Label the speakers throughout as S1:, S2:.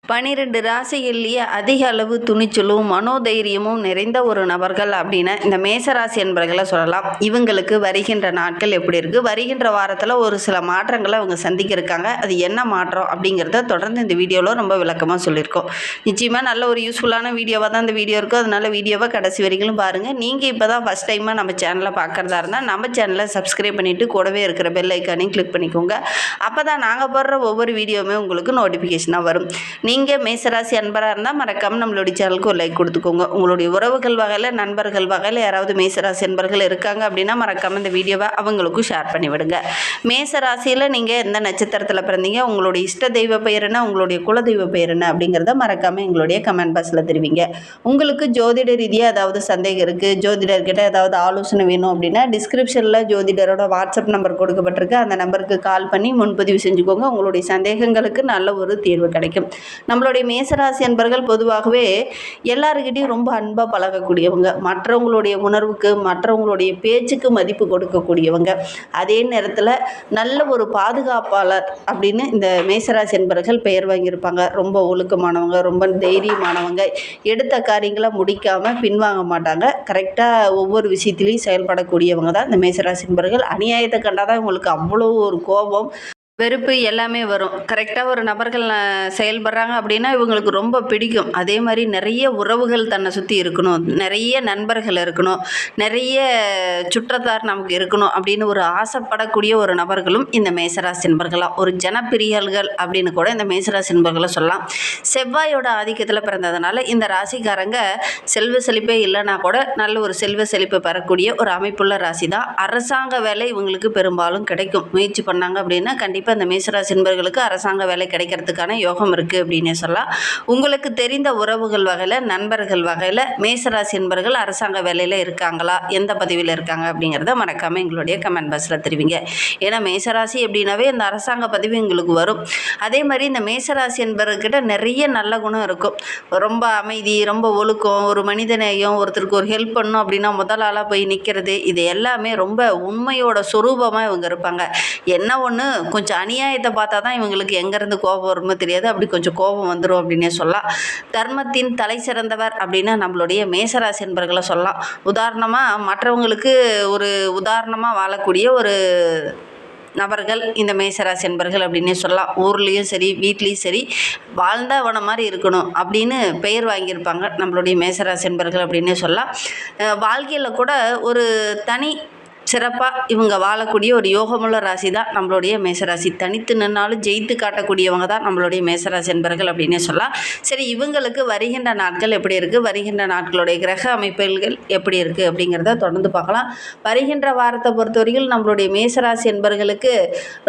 S1: 12 ராசிகள்லேயே அதிக அளவு துணிச்சலும் மனோதைரியமும் நிறைந்த ஒரு நபர்கள் அப்படின்னா இந்த மேசராசி என்பர்களை சொல்லலாம். இவங்களுக்கு வருகின்ற நாட்கள் எப்படி இருக்குது, வருகின்ற வாரத்தில் ஒரு சில மாற்றங்களை அவங்க சந்திக்க இருக்காங்க. அது என்ன மாற்றம் அப்படிங்கிறத தொடர்ந்து இந்த வீடியோவில் ரொம்ப விளக்கமாக சொல்லியிருக்கோம். நிச்சயமாக நல்ல ஒரு யூஸ்ஃபுல்லான வீடியோவாக தான் இந்த வீடியோ இருக்கும். அதனால வீடியோவை கடைசி வரைக்கும் பாருங்கள். நீங்கள் இப்போ தான் ஃபஸ்ட் டைமாக நம்ம சேனலை பார்க்குறதா இருந்தால் நம்ம சேனலை சப்ஸ்கிரைப் பண்ணிவிட்டு கூடவே இருக்கிற பெல் ஐக்கானையும் கிளிக் பண்ணிக்கோங்க. அப்போ தான் நாங்கள் போடுற ஒவ்வொரு வீடியோவுமே உங்களுக்கு நோட்டிஃபிகேஷனாக வரும். நீங்கள் மேசராசி அன்பராக இருந்தால் மறக்காமல் நம்மளுடைய சேனலுக்கு ஒரு லைக் கொடுத்துக்கோங்க. உங்களுடைய உறவுகள் வகையில், நண்பர்கள் வகையில் யாராவது மேசராசி அன்பர்கள் இருக்காங்க அப்படின்னா மறக்காமல் இந்த வீடியோவை அவங்களுக்கும் ஷேர் பண்ணிவிடுங்க. மேசராசியில் நீங்கள் எந்த நட்சத்திரத்தில் பிறந்தீங்க, உங்களுடைய இஷ்ட தெய்வ பெயர் என்ன, உங்களுடைய குலதெய்வ பெயர் என்ன அப்படிங்கிறத மறக்காமல் எங்களுடைய கமெண்ட் பாக்ஸில் தெரிவிங்க. உங்களுக்கு ஜோதிட ரீதியாக ஏதாவது சந்தேகம் இருக்குது, ஜோதிடர்கிட்ட ஏதாவது ஆலோசனை வேணும் அப்படின்னா டிஸ்கிரிப்ஷனில் ஜோதிடரோட வாட்ஸ்அப் நம்பர் கொடுக்கப்பட்டிருக்கு. அந்த நம்பருக்கு கால் பண்ணி முன்பதிவு செஞ்சுக்கோங்க. உங்களுடைய சந்தேகங்களுக்கு நல்ல ஒரு தீர்வு கிடைக்கும். நம்மளுடைய மேசராசி என்பர்கள் பொதுவாகவே எல்லாருக்கிட்டையும் ரொம்ப அன்பாக பழகக்கூடியவங்க, மற்றவங்களுடைய உணர்வுக்கு மற்றவங்களுடைய பேச்சுக்கு மதிப்பு கொடுக்கக்கூடியவங்க, அதே நேரத்தில் நல்ல ஒரு பாதுகாப்பாளர் அப்படின்னு இந்த மேசராசி என்பர்கள் பெயர் வாங்கியிருப்பாங்க. ரொம்ப ஒழுக்கமானவங்க, ரொம்ப தைரியமானவங்க, எடுத்த காரியங்களை முடிக்காமல் பின்வாங்க மாட்டாங்க, கரெக்டாக ஒவ்வொரு விஷயத்துலையும் செயல்படக்கூடியவங்க தான் இந்த மேசராசி என்பர்கள். அநியாயத்தை கண்டால் தான் இவங்களுக்கு அவ்வளோ ஒரு கோபம், வெறுப்பு எல்லாமே வரும். கரெக்டாக ஒரு நபர்கள் செயல்படுறாங்க அப்படின்னா இவங்களுக்கு ரொம்ப பிடிக்கும். அதே மாதிரி நிறைய உறவுகள் தன்னை சுற்றி இருக்கணும், நிறைய நண்பர்கள் இருக்கணும், நிறைய சுற்றத்தார் நமக்கு இருக்கணும் அப்படின்னு ஒரு ஆசைப்படக்கூடிய ஒரு நபர்களும் இந்த மேசராசி என்பர்களாம். ஒரு ஜனப்பிரியல்கள் அப்படின்னு கூட இந்த மேசராசி என்பர்களை சொல்லலாம். செவ்வாயோட ஆதிக்கத்தில் பிறந்ததுனால இந்த ராசிக்காரங்க செல்வ செழிப்பே இல்லைன்னா கூட நல்ல ஒரு செல்வ செழிப்பை பெறக்கூடிய ஒரு அமைப்புள்ள ராசி தான். அரசாங்க வேலை இவங்களுக்கு பெரும்பாலும் கிடைக்கும். முயற்சி பண்ணாங்க அப்படின்னா கண்டிப்பாக இந்த மேசராசி என்பர்களுக்கு அரசாங்க வேலை கிடைக்கிறதுக்கான யோகம் இருக்குது அப்படின்னே சொல்லலாம். உங்களுக்கு தெரிந்த உறவுகள் வகையில், நண்பர்கள் வகையில் மேசராசி என்பர்கள் அரசாங்க வேலையில் இருக்காங்களா, எந்த பதவியில் இருக்காங்க அப்படிங்கிறத மறக்காமல் எங்களுடைய கமெண்ட் பாக்ஸில் தெரிவிங்க. ஏன்னா மேசராசி அப்படின்னாவே இந்த அரசாங்க பதவி உங்களுக்கு வரும். அதே மாதிரி இந்த மேசராசி என்பவர்கிட்ட நிறைய நல்ல குணம் இருக்கும். ரொம்ப அமைதி, ரொம்ப ஒழுக்கம், ஒரு மனிதநேயம், ஒருத்தருக்கு ஒரு ஹெல்ப் பண்ணணும் அப்படின்னா முதல் ஆளாக போய் நிற்கிறது, இது எல்லாமே ரொம்ப உண்மையோட சொரூபமாக இவங்க இருப்பாங்க. என்ன ஒன்று கொஞ்சம் அநியாயத்தை பார்த்தா தான் இவங்களுக்கு எங்கேருந்து கோபம் வருமோ தெரியாது, அப்படி கொஞ்சம் கோபம் வந்துடும் அப்படின்னே சொல்லலாம். தர்மத்தின் தலை சிறந்தவர் அப்படின்னா நம்மளுடைய மேசராசி என்பர்களை சொல்லலாம். உதாரணமாக மற்றவங்களுக்கு ஒரு உதாரணமாக வாழக்கூடிய ஒரு நபர்கள் இந்த மேசராசி என்பர்கள் அப்படின்னே சொல்லலாம். ஊர்லேயும் சரி வீட்லேயும் சரி வாழ்ந்தவன மாதிரி இருக்கணும் அப்படின்னு பெயர் வாங்கியிருப்பாங்க நம்மளுடைய மேசராசி என்பர்கள் அப்படின்னே சொல்லலாம். வாழ்க்கையில் கூட ஒரு தனி சிறப்பாக இவங்க வாழக்கூடிய ஒரு யோகமுள்ள ராசி தான் நம்மளுடைய மேசராசி. தனித்து நின்னாலும் ஜெயித்து காட்டக்கூடியவங்க தான் நம்மளுடைய மேசராசி என்பர்கள் அப்படின்னே சொல்லலாம். சரி, இவங்களுக்கு வருகின்ற நாட்கள் எப்படி இருக்குது, வருகின்ற நாட்களுடைய கிரக அமைப்புகள் எப்படி இருக்குது அப்படிங்கிறத தொடர்ந்து பார்க்கலாம். வருகின்ற வாரத்தை பொறுத்தவரைக்கும் நம்மளுடைய மேசராசி என்பர்களுக்கு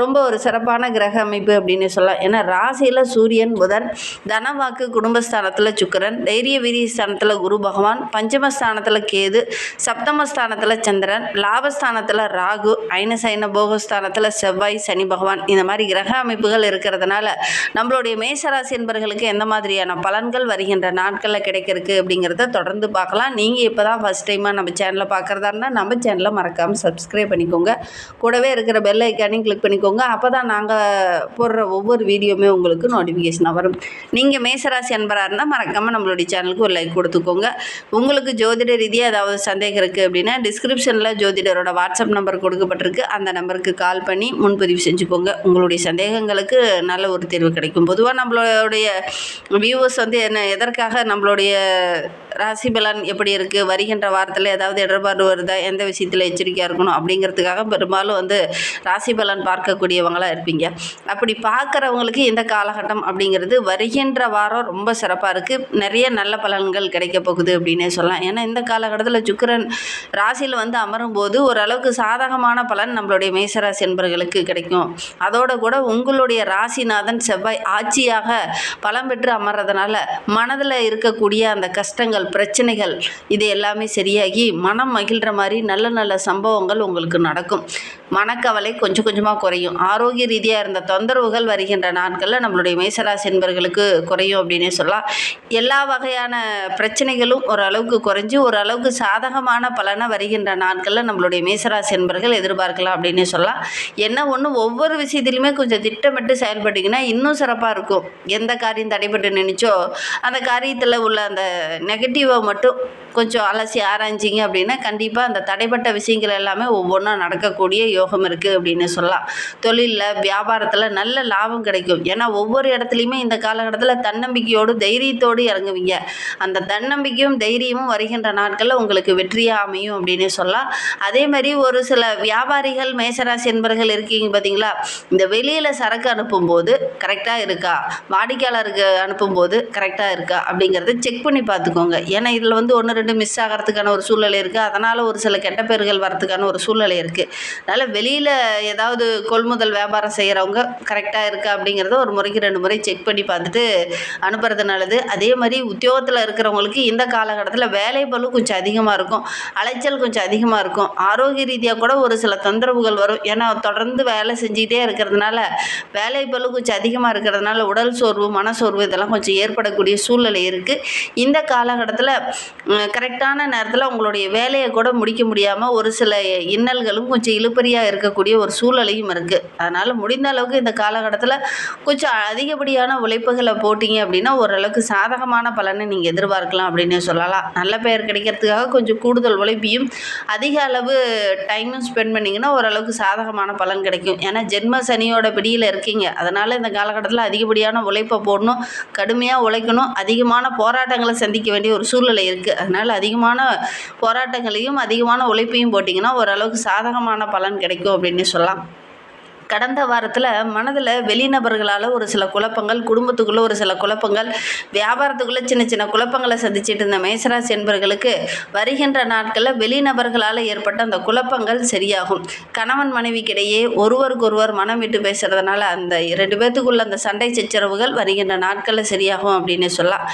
S1: ரொம்ப ஒரு சிறப்பான கிரக அமைப்பு அப்படின்னு சொல்லலாம். ஏன்னா ராசியில் சூரியன், புதன், தனவாக்கு குடும்பஸ்தானத்தில் சுக்கிரன், தைரிய வீரிய ஸ்தானத்தில் குரு பகவான், பஞ்சமஸ்தானத்தில் கேது, சப்தமஸ்தானத்தில் சந்திரன், லாபஸ்தானத்தில் ராகு, ஐனசைன போகஸ்தானத்தில் செவ்வாய், சனி பகவான், இந்த மாதிரி கிரக அமைப்புகள் இருக்கிறதுனால நம்மளுடைய மேசராசி என்பர்களுக்கு எந்த மாதிரியான பலன்கள் வருகின்ற நாட்களில் கிடைக்கிறதுக்கு அப்படிங்கிறத தொடர்ந்து பார்க்கலாம். நீங்கள் இப்போ தான் ஃபஸ்ட் டைமாக நம்ம சேனலை பார்க்குறதா இருந்தால் நம்ம சேனலை மறக்காமல் சப்ஸ்கிரைப் பண்ணிக்கோங்க. கூடவே இருக்கிற பெல் ஐக்கானையும் கிளிக் பண்ணிக்கோங்க. அப்போ தான் நாங்கள் போடுற ஒவ்வொரு வீடியோவுமே உங்களுக்கு நோட்டிஃபிகேஷனாக வரும். நீங்கள் மேசராசி அன்பராக இருந்தால் மறக்காமல் நம்மளுடைய சேனலுக்கு ஒரு லைக் கொடுத்துக்கோங்க. உங்களுக்கு ஜோதிட ரீதியாக ஏதாவது சந்தேகம் இருக்குது அப்படின்னா டிஸ்கிரிப்ஷனில் ஜோதிடரோட வாட்ஸ்அப் நம்பர் கொடுக்கப்பட்டிருக்கு. அந்த நம்பருக்கு கால் பண்ணி முன்பதிவு செஞ்சுக்கோங்க. உங்களுடைய சந்தேகங்களுக்கு நல்ல ஒரு தீர்வு கிடைக்கும். பொதுவாக நம்மளுடைய வியூவர்ஸ் எதற்காக நம்மளுடைய ராசி பலன் எப்படி இருக்குது, வருகின்ற வாரத்தில் ஏதாவது இடர்பாடு வருதா, எந்த விஷயத்தில் எச்சரிக்கையாக இருக்கணும் அப்படிங்கிறதுக்காக பெரும்பாலும் ராசி பலன் பார்க்கக்கூடியவங்களாக இருப்பீங்க. அப்படி பார்க்குறவங்களுக்கு இந்த காலகட்டம் அப்படிங்கிறது வருகின்ற வாரம் ரொம்ப சிறப்பாக இருக்குது. நிறைய நல்ல பலன்கள் கிடைக்க போகுது அப்படின்னே சொல்லலாம். ஏன்னா இந்த காலகட்டத்தில் சுக்கிரன் ராசியில் அமரும் போது ஓரளவுக்கு சாதகமான பலன் நம்மளுடைய மேசராசி என்பர்களுக்கு கிடைக்கும். அதோடு கூட உங்களுடைய ராசிநாதன் செவ்வாய் ஆட்சியாக பலம் பெற்று அமர்றதுனால மனதில் இருக்கக்கூடிய அந்த கஷ்டங்கள் சிக்கல்கள் பிரச்சனைகள் இது எல்லாமே சரியாகி மனம் மகிழ்கிற மாதிரி நல்ல நல்ல சம்பவங்கள் உங்களுக்கு நடக்கும். மனக்கவலை கொஞ்சம் கொஞ்சமாக குறையும். ஆரோக்கிய ரீதியாக இருந்த தொந்தரவுகள் வருகின்ற நாட்களில் நம்மளுடைய மேசராசி என்பர்களுக்கு குறையும் அப்படின்னே சொல்லலாம். எல்லா வகையான பிரச்சனைகளும் ஓரளவுக்கு குறைஞ்சி ஓரளவுக்கு சாதகமான பலனை வருகின்ற நாட்களில் நம்மளுடைய மேசராசி என்பர்கள் எதிர்பார்க்கலாம் அப்படின்னே சொல்லலாம். என்ன ஒன்று, ஒவ்வொரு விஷயத்துலையுமே கொஞ்சம் திட்டமிட்டு செயல்பட்டிங்கன்னா இன்னும் சிறப்பாக இருக்கும். எந்த காரியம் தடைபட்டு நினைச்சோ அந்த காரியத்தில் உள்ள அந்த நெகட்டிவை மட்டும் கொஞ்சம் அலசி ஆராய்ஞ்சிங்க அப்படின்னா கண்டிப்பாக அந்த தடைப்பட்ட விஷயங்கள் எல்லாமே ஒவ்வொன்றா நடக்கக்கூடிய யோகம் இருக்குது அப்படின்னு சொல்லலாம். தொழிலில் வியாபாரத்தில் நல்ல லாபம் கிடைக்கும். ஏன்னா ஒவ்வொரு இடத்துலையுமே இந்த காலகட்டத்தில் தன்னம்பிக்கையோடு தைரியத்தோடு இறங்குவீங்க. அந்த தன்னம்பிக்கையும் தைரியமும் வருகின்ற நாட்களில் உங்களுக்கு வெற்றியாக அமையும் அப்படின்னு சொல்லலாம். அதே மாதிரி ஒரு சில வியாபாரிகள் மேசராசி என்பர்கள் இருக்கீங்க பார்த்தீங்களா, இந்த வெளியில் சரக்கு அனுப்பும்போது கரெக்டாக இருக்கா, வாடிக்கையாளருக்கு அனுப்பும்போது கரெக்டாக இருக்கா அப்படிங்கிறத செக் பண்ணி பார்த்துக்கோங்க. ஏன்னா இதில் வந்து 1-2 மிஸ் ஆகிறதுக்கான ஒரு சூழ்நிலை இருக்குது. அதனால் ஒரு சில கெட்ட பேர்கள் வரதுக்கான ஒரு சூழ்நிலை இருக்குது. அதனால் வெளியில் ஏதாவது கொள்முதல் வியாபாரம் செய்கிறவங்க கரெக்டாக இருக்கா அப்படிங்கிறத ஒரு முறைக்கு 2 முறை செக் பண்ணி பார்த்துட்டு அனுப்புறது நல்லது. அதே மாதிரி உத்தியோகத்தில் இருக்கிறவங்களுக்கு இந்த காலகட்டத்தில் வேலை பளு கொஞ்சம் அதிகமாக இருக்கும், அலைச்சல் கொஞ்சம் அதிகமாக இருக்கும். ஆரோக்கிய ரீதியாக கூட ஒரு சில தொந்தரவுகள் வரும். ஏன்னா தொடர்ந்து வேலை செஞ்சுக்கிட்டே இருக்கிறதுனால வேலை பளு கொஞ்சம் அதிகமாக இருக்கிறதுனால உடல் சோர்வு மனசோர்வு இதெல்லாம் கொஞ்சம் ஏற்படக்கூடிய சூழ்நிலை இருக்குது. இந்த காலகட்டத்தில் கரெக்டான நேரத்தில் உங்களுடைய வேலையை கூட முடிக்க முடியாமல் ஒரு சில இன்னல்களும் கொஞ்சம் இழுபறியாக இருக்கக்கூடிய ஒரு சூழ்நிலையும் இருக்குது. அதனால் முடிந்த அளவுக்கு இந்த காலகட்டத்தில் கொஞ்சம் அதிகப்படியான உழைப்புகளை போட்டிங்க அப்படின்னா ஓரளவுக்கு சாதகமான பலனை நீங்கள் எதிர்பார்க்கலாம் அப்படின்னு சொல்லலாம். நல்ல பெயர் கிடைக்கிறதுக்காக கொஞ்சம் கூடுதல் உழைப்பையும் அதிக அளவு டைமும் ஸ்பெண்ட் பண்ணிங்கன்னா ஓரளவுக்கு சாதகமான பலன் கிடைக்கும். ஏன்னா ஜென்ம சனியோட பிடியில் இருக்கீங்க. அதனால் இந்த காலகட்டத்தில் அதிகப்படியான உழைப்பை போடணும், கடுமையாக உழைக்கணும், அதிகமான போராட்டங்களை சந்திக்க வேண்டிய ஒரு சூழ்நிலை இருக்குது. அதனால் அதிகமான போராட்டங்களையும் அதிகமான உழைப்பையும் போட்டிங்கன்னா ஓரளவுக்கு சாதகமான பலன் கிடைக்கும் அப்படின்னு சொல்லலாம். கடந்த வாரத்தில் மனதில் வெளிநபர்களால் ஒரு சில குழப்பங்கள், குடும்பத்துக்குள்ளே ஒரு சில குழப்பங்கள், வியாபாரத்துக்குள்ளே சின்ன சின்ன குழப்பங்களை சந்திச்சுட்டு இருந்த மேசராசி என்பர்களுக்கு வருகின்ற நாட்களில் வெளிநபர்களால் ஏற்பட்ட அந்த குழப்பங்கள் சரியாகும். கணவன் மனைவிக்கிடையே ஒருவருக்கொருவர் மனம் விட்டு பேசுகிறதுனால அந்த 2 பேர்த்துக்குள்ள அந்த சண்டை சச்சரவுகள் வருகின்ற நாட்களில் சரியாகும் அப்படின்னு சொல்லலாம்.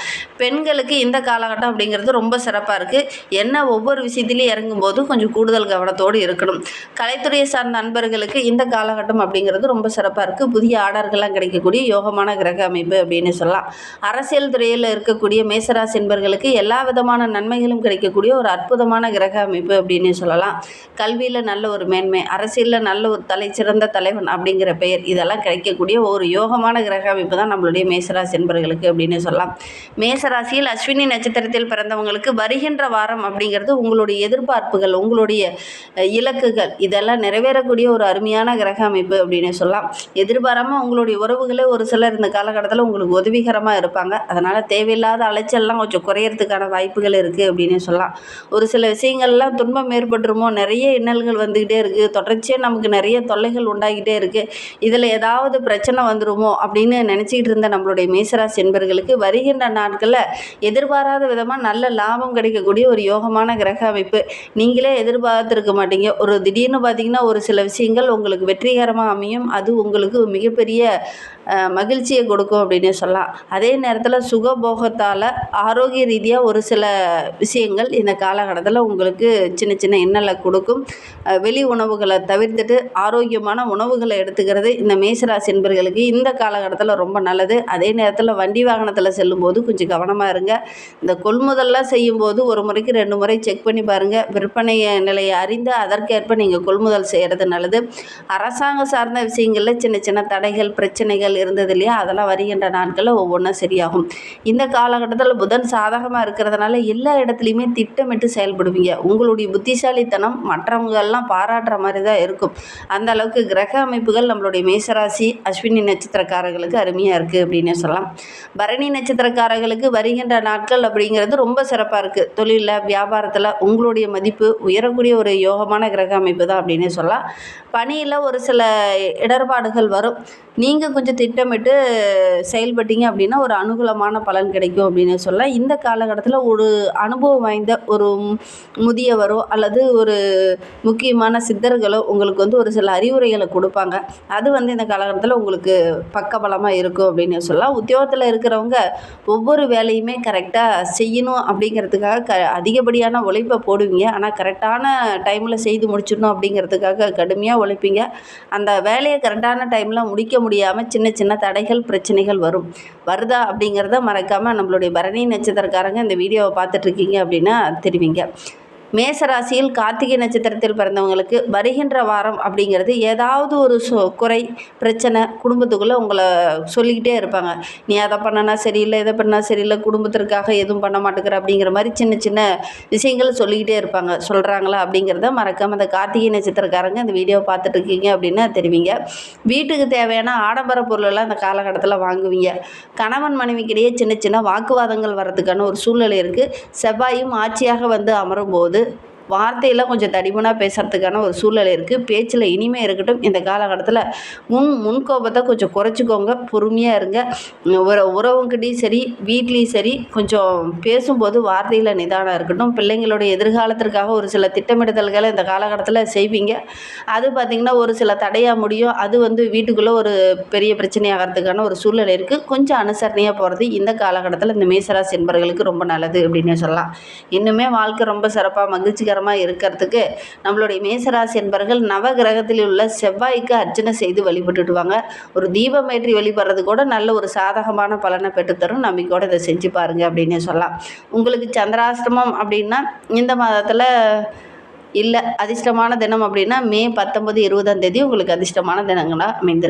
S1: பெண்களுக்கு இந்த காலகட்டம் அப்படிங்கிறது ரொம்ப சிறப்பாக இருக்குது. என்ன ஒவ்வொரு விஷயத்திலையும் இறங்கும்போது கொஞ்சம் கூடுதல் கவனத்தோடு இருக்கணும். கலைத்துறையை சார்ந்த நண்பர்களுக்கு இந்த காலகட்டம் அப்படிங்கிறது ரொம்ப சிறப்பாக இருக்குது. புதிய ஆர்டர்கள்லாம் கிடைக்கக்கூடிய யோகமான கிரக அமைப்பு அப்படின்னு சொல்லலாம். அரசியல் துறையில் இருக்கக்கூடிய மேசராசி என்பர்களுக்கு எல்லா விதமான நன்மைகளும் கிடைக்கக்கூடிய ஒரு அற்புதமான கிரக அமைப்பு அப்படின்னு சொல்லலாம். கல்வியில் நல்ல ஒரு மேன்மை, அரசியலில் நல்ல ஒரு தலைச்சிறந்த தலைவன் அப்படிங்கிற பெயர் இதெல்லாம் கிடைக்கக்கூடிய ஒரு யோகமான கிரக அமைப்பு தான் நம்மளுடைய மேசராசி என்பர்களுக்கு அப்படின்னு சொல்லலாம். மேசராசியில் அஸ்வினி நட்சத்திரத்தில் பிறந்தவங்களுக்கு வருகின்ற வாரம் அப்படிங்கிறது உங்களுடைய எதிர்பார்ப்புகள், உங்களுடைய இலக்குகள் இதெல்லாம் நிறைவேறக்கூடிய ஒரு அருமையான கிரக அமைப்பு அப்படின்னு சொல்லலாம். எதிர்பாராமல் உங்களுடைய உறவுகளே ஒரு சிலர் இந்த காலகட்டத்தில் உங்களுக்கு உதவிகரமாக இருப்பாங்க. அதனால் தேவையில்லாத அலைச்சல்லாம் கொஞ்சம் குறையறதுக்கான வாய்ப்புகள் இருக்குது அப்படின்னு சொல்லலாம். ஒரு சில விஷயங்கள்லாம் துன்பம் ஏற்பட்டுருமோ, நிறைய இன்னல்கள் வந்துக்கிட்டே இருக்குது, தொடர்ச்சியாக நமக்கு நிறைய தொல்லைகள் உண்டாகிட்டே இருக்குது, இதில் ஏதாவது பிரச்சனை வந்துருமோ அப்படின்னு நினச்சிக்கிட்டு இருந்த நம்மளுடைய மேசராசி என்பர்களுக்கு வருகின்ற நாட்களில் எதிர்பாராத விதமாக நல்ல லாபம் கிடைக்கக்கூடிய ஒரு யோகமான கிரக அமைப்பு. நீங்களே எதிர்பார்த்துருக்க மாட்டீங்க. ஒரு திடீர்னு பார்த்தீங்கன்னா ஒரு சில விஷயங்கள் உங்களுக்கு வெற்றிகரமாக அமையும். அது உங்களுக்கு மிகப்பெரிய மகிழ்ச்சியை கொடுக்கும் அப்படின்னு சொல்லலாம். அதே நேரத்தில் சுகபோகத்தால் ஆரோக்கிய ரீதியாக ஒரு சில விஷயங்கள் இந்த காலகட்டத்தில் உங்களுக்கு சின்ன சின்ன இன்னலை கொடுக்கும். வெளி உணவுகளை தவிர்த்துட்டு ஆரோக்கியமான உணவுகளை எடுத்துக்கிறது இந்த மேசராசி என்பர்களுக்கு இந்த காலகட்டத்தில் ரொம்ப நல்லது. அதே நேரத்தில் வண்டி வாகனத்தில் செல்லும்போது கொஞ்சம் கவனமாக இருங்க. இந்த கொள்முதல்லாம் செய்யும்போது ஒரு முறைக்கு 2 முறை செக் பண்ணி பாருங்கள். விற்பனை நிலையை அறிந்து அதற்கேற்ப நீங்கள் கொள்முதல் செய்கிறது நல்லது. அரசாங்க சார்ந்த விஷயங்களில் சின்ன சின்ன தடைகள் பிரச்சனைகள் இருந்தது இல்லையா, அதெல்லாம் வருகின்ற நாட்களில் ஒவ்வொன்றா சரியாகும். இந்த காலகட்டத்தில் புதன் சாதகமாக இருக்கிறதுனால எல்லா இடத்துலையுமே திட்டமிட்டு செயல்படுவீங்க. உங்களுடைய புத்திசாலித்தனம் மற்றவங்கெல்லாம் பாராட்டுற மாதிரி தான் இருக்கும். அந்த அளவுக்கு கிரக அமைப்புகள் நம்மளுடைய மேசராசி அஸ்வினி நட்சத்திரக்காரர்களுக்கு அருமையாக இருக்குது அப்படின்னு சொல்லலாம். பரணி நட்சத்திரக்காரர்களுக்கு வருகின்ற நாட்கள் அப்படிங்கிறது ரொம்ப சிறப்பாக இருக்குது. தொழிலில் வியாபாரத்தில் உங்களுடைய மதிப்பு உயரக்கூடிய ஒரு யோகமான கிரக அமைப்பு தான் அப்படின்னு சொல்லலாம். பணியில் ஒரு சில இடர்பாடுகள் வரும். நீங்கள் கொஞ்சம் திட்டமிட்டு செயல்பட்டீங்க அப்படின்னா ஒரு அனுகூலமான பலன் கிடைக்கும் அப்படின்னு சொல்லலாம். இந்த காலகட்டத்தில் ஒரு அனுபவம் வாய்ந்த ஒரு முதியவரோ அல்லது ஒரு முக்கியமான சித்தர்களோ உங்களுக்கு வந்து ஒரு சில அறிவுரைகளை கொடுப்பாங்க. அது வந்து இந்த காலகட்டத்தில் உங்களுக்கு பக்கபலமாக இருக்கும் அப்படின்னு சொல்லலாம். உத்தியோகத்தில் இருக்கிறவங்க ஒவ்வொரு வேலையுமே கரெக்டாக செய்யணும் அப்படிங்கிறதுக்காக அதிகப்படியான உழைப்பை போடுவீங்க. ஆனால் கரெக்டான டைமில் செய்து முடிச்சிடணும் அப்படிங்கிறதுக்காக கடுமையாக உழைப்பீங்க. அந்த வேலையை கரெக்டான டைமில் முடிக்க முடியாமல் சின்ன சின்ன தடைகள் பிரச்சனைகள் வருதா அப்படிங்கிறத மறக்காமல் நம்மளுடைய பரணி நட்சத்திரக்காரங்க இந்த வீடியோவை பார்த்துட்ருக்கீங்க அப்படின்னா தெரிவிங்க. மேசராசியில் கார்த்திகை நட்சத்திரத்தில் பிறந்தவங்களுக்கு வருகின்ற வாரம் அப்படிங்கிறது ஏதாவது ஒரு குறை பிரச்சனை குடும்பத்துக்குள்ளே உங்களை சொல்லிக்கிட்டே இருப்பாங்க. நீ அதை பண்ணனா சரியில்லை, இதை பண்ணால் சரியில்லை, குடும்பத்திற்காக எதுவும் பண்ண மாட்டேங்கிற அப்படிங்கிற மாதிரி சின்ன சின்ன விஷயங்கள் சொல்லிக்கிட்டே இருப்பாங்க. சொல்கிறாங்களா அப்படிங்கிறத மறக்காமல் அந்த கார்த்திகை நட்சத்திரக்காரங்க இந்த வீடியோவை பார்த்துட்ருக்கீங்க அப்படின்னா தெரிவிங்க. வீட்டுக்கு தேவையான ஆடம்பர பொருளெல்லாம் இந்த காலகட்டத்தில் வாங்குவீங்க. கணவன் மனைவிக்கிடையே சின்ன சின்ன வாக்குவாதங்கள் வர்றதுக்கான ஒரு சூழ்நிலை இருக்குது. செவ்வாயும் ஆட்சியாக வந்து அமரும் போது வார்த்தையில் கொஞ்சம் தடிமனாக பேசுகிறதுக்கான ஒரு சூழ்நிலை இருக்குது. பேச்சில் இனிமே இருக்கட்டும். இந்த காலகட்டத்தில் முன்கோபத்தை கொஞ்சம் குறைச்சிக்கோங்க. பொறுமையாக இருங்க. உறவுங்கிட்டையும் சரி வீட்லேயும் சரி கொஞ்சம் பேசும்போது வார்த்தையில் நிதானம் இருக்கட்டும். பிள்ளைங்களுடைய எதிர்காலத்திற்காக ஒரு சில திட்டமிடுதல்களை இந்த காலகட்டத்தில் செய்வீங்க. அது பார்த்திங்கன்னா ஒரு சில தடையாக முடியும். அது வந்து வீட்டுக்குள்ளே ஒரு பெரிய பிரச்சனையாகிறதுக்கான ஒரு சூழ்நிலை இருக்குது. கொஞ்சம் அனுசரணையாக போகிறது இந்த காலகட்டத்தில் இந்த மேசராசி என்பவர்களுக்கு ரொம்ப நல்லது அப்படின்னே சொல்லலாம். இன்னுமே வாழ்க்கை ரொம்ப சிறப்பாக மகிழ்ச்சிகரமாக இருக்கிறதுக்கு நம்மளுடைய மேசராசி என்பவர்கள் நவகிரகத்தில் உள்ள செவ்வாய்க்கு அர்ச்சனை செய்து வழிபட்டுடுவாங்க. ஒரு தீபம் ஏற்றி வழிபடுறது கூட நல்ல ஒரு சாதகமான பலனை பெற்றுத்தரும். நம்பிக்கையோடு இதை செஞ்சு பாருங்க அப்படின்னு சொல்லலாம். உங்களுக்கு சந்திராஷ்டமம் அப்படின்னா இந்த மாதத்தில் இல்லை, அதிர்ஷ்டமான தினம் அப்படின்னா மே 19, 20 உங்களுக்கு அதிர்ஷ்டமான தினங்களாக அமைந்திருக்கு.